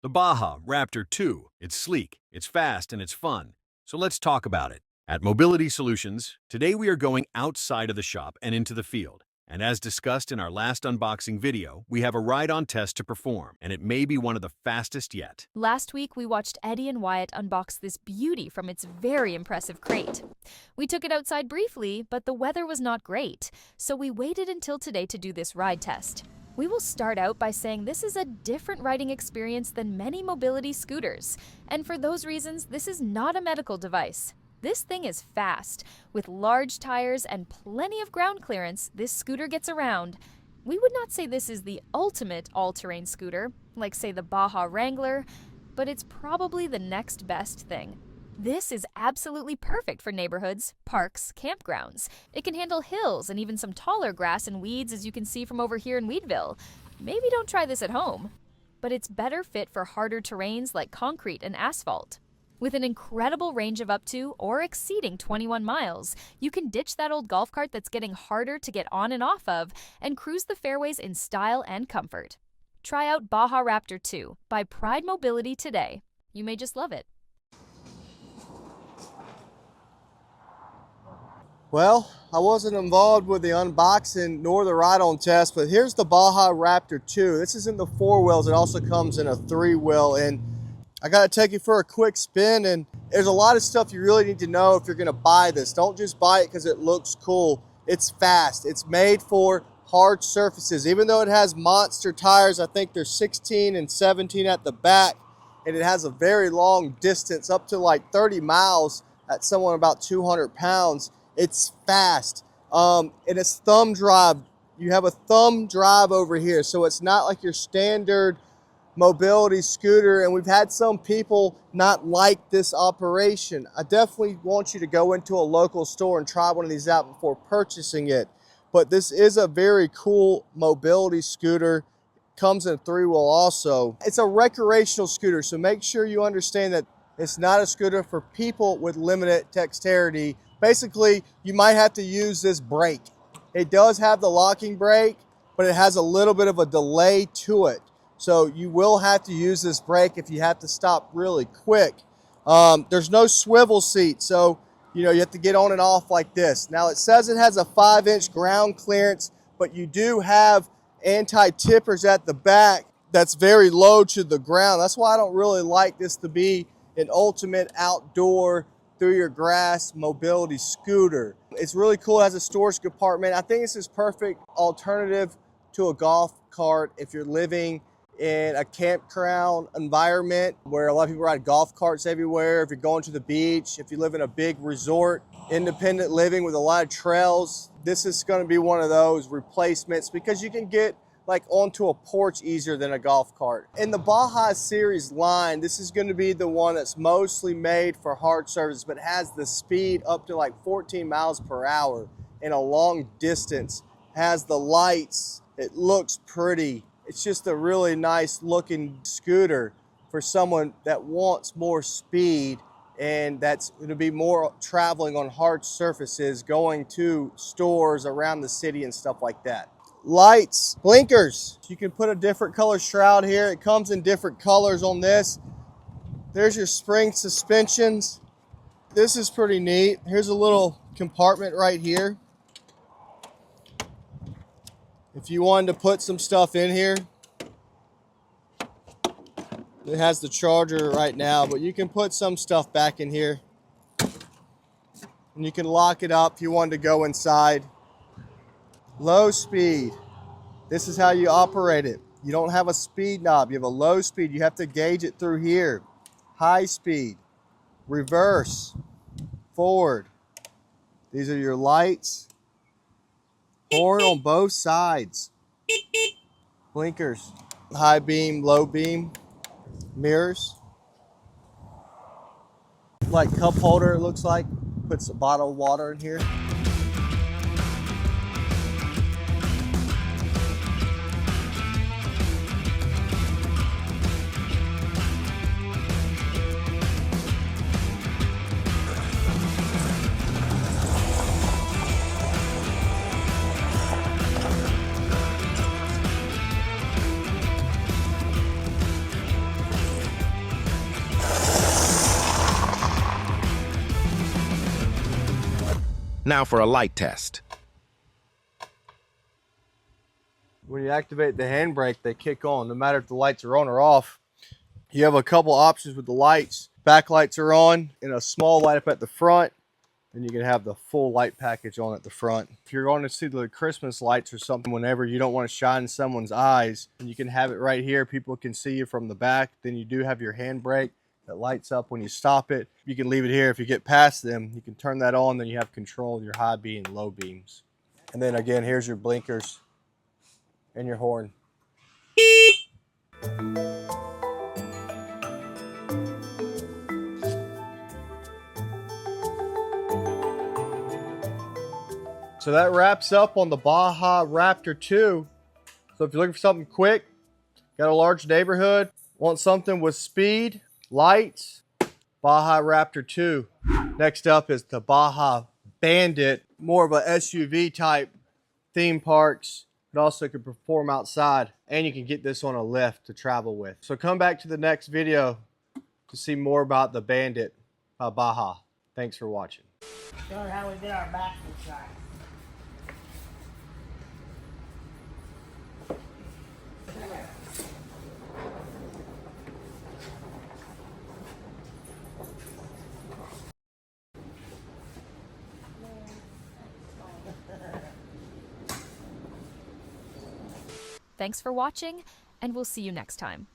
The Baja Raptor 2. It's sleek, it's fast, and it's fun. So let's talk about it. At Mobility Solutions, today we are going outside of the shop and into the field. And as discussed in our last unboxing video, we have a ride-on test to perform, and it may be one of the fastest yet. Last week, we watched Eddie and Wyatt unbox this beauty from its very impressive crate. We took it outside briefly, but the weather was not great, so we waited until today to do this ride test. We will start out by saying this is a different riding experience than many mobility scooters, and for those reasons, this is not a medical device. This thing is fast. With large tires and plenty of ground clearance, this scooter gets around. We would not say this is the ultimate all-terrain scooter, like say the Baja Wrangler, but it's probably the next best thing. This is absolutely perfect for neighborhoods, parks, campgrounds. It can handle hills and even some taller grass and weeds, as you can see from over here in Weedville. Maybe don't try this at home. But it's better fit for harder terrains like concrete and asphalt. With an incredible range of up to or exceeding 21 miles, you can ditch that old golf cart that's getting harder to get on and off of and cruise the fairways in style and comfort. Try out Baja Raptor 2 by Pride Mobility today. You may just love it. Well, I wasn't involved with the unboxing nor the ride-on test, but here's the Baja Raptor 2. This is in the 4 wheels. It also comes in a 3-wheel, and I got to take you for a quick spin, and there's a lot of stuff you really need to know if you're going to buy this. Don't just buy it because it looks cool. It's fast. It's made for hard surfaces. Even though it has monster tires, I think there's 16 and 17 at the back, and it has a very long distance, up to like 30 miles at someone about 200 pounds. It's fast, and it's thumb drive. You have a thumb drive over here, so it's not like your standard mobility scooter, and we've had some people not like this operation. I definitely want you to go into a local store and try one of these out before purchasing it, but this is a very cool mobility scooter. Comes in a 3-wheel also. It's a recreational scooter, so make sure you understand that it's not a scooter for people with limited dexterity. Basically, you might have to use this brake. It does have the locking brake, but it has a little bit of a delay to it. So you will have to use this brake if you have to stop really quick. There's no swivel seat, so you have to get on and off like this. Now it says it has a 5-inch ground clearance, but you do have anti-tippers at the back that's very low to the ground. That's why I don't really like this to be an ultimate outdoor through your grass mobility scooter. It's really cool. It has a storage compartment. I think this is perfect alternative to a golf cart if you're living in a campground environment where a lot of people ride golf carts everywhere. If you're going to the beach, if you live in a big resort, independent living with a lot of trails, this is going to be one of those replacements because you can get like onto a porch easier than a golf cart. In the Baja Series line, this is going to be the one that's mostly made for hard surface, but has the speed up to like 14 miles per hour in a long distance, has the lights, it looks pretty. It's just a really nice looking scooter for someone that wants more speed, and that's going to be more traveling on hard surfaces, going to stores around the city and stuff like that. Lights, blinkers. You can put a different color shroud here. It comes in different colors on this. There's your spring suspensions. This is pretty neat. Here's a little compartment right here. If you wanted to put some stuff in here, it has the charger right now, but you can put some stuff back in here. And you can lock it up if you wanted to go inside. Low speed. This is how you operate it. You don't have a speed knob. You have a low speed. You have to gauge it through here. High speed. Reverse. Forward. These are your lights. Horn on both sides. Blinkers. High beam, low beam. Mirrors. Like cup holder, it looks like. Puts a bottle of water in here. Now for a light test. When you activate the handbrake, they kick on, no matter if the lights are on or off. You have a couple options with the lights. Back lights are on and a small light up at the front. And you can have the full light package on at the front. If you're going to see the Christmas lights or something, whenever you don't want to shine someone's eyes, and you can have it right here. People can see you from the back. Then you do have your handbrake that lights up when you stop it. You can leave it here. If you get past them, you can turn that on. Then you have control of your high beam and low beams. And then again, here's your blinkers and your horn. So that wraps up on the Baja Raptor 2. So if you're looking for something quick, got a large neighborhood, want something with speed, lights, Baja Raptor 2. Next up is the Baja Bandit, more of a SUV type theme parks. It also can perform outside, and you can get this on a lift to travel with. So come back to the next video to see more about the Bandit Baja. Thanks for watching. Show how we did our backwards side. Thanks for watching, and we'll see you next time.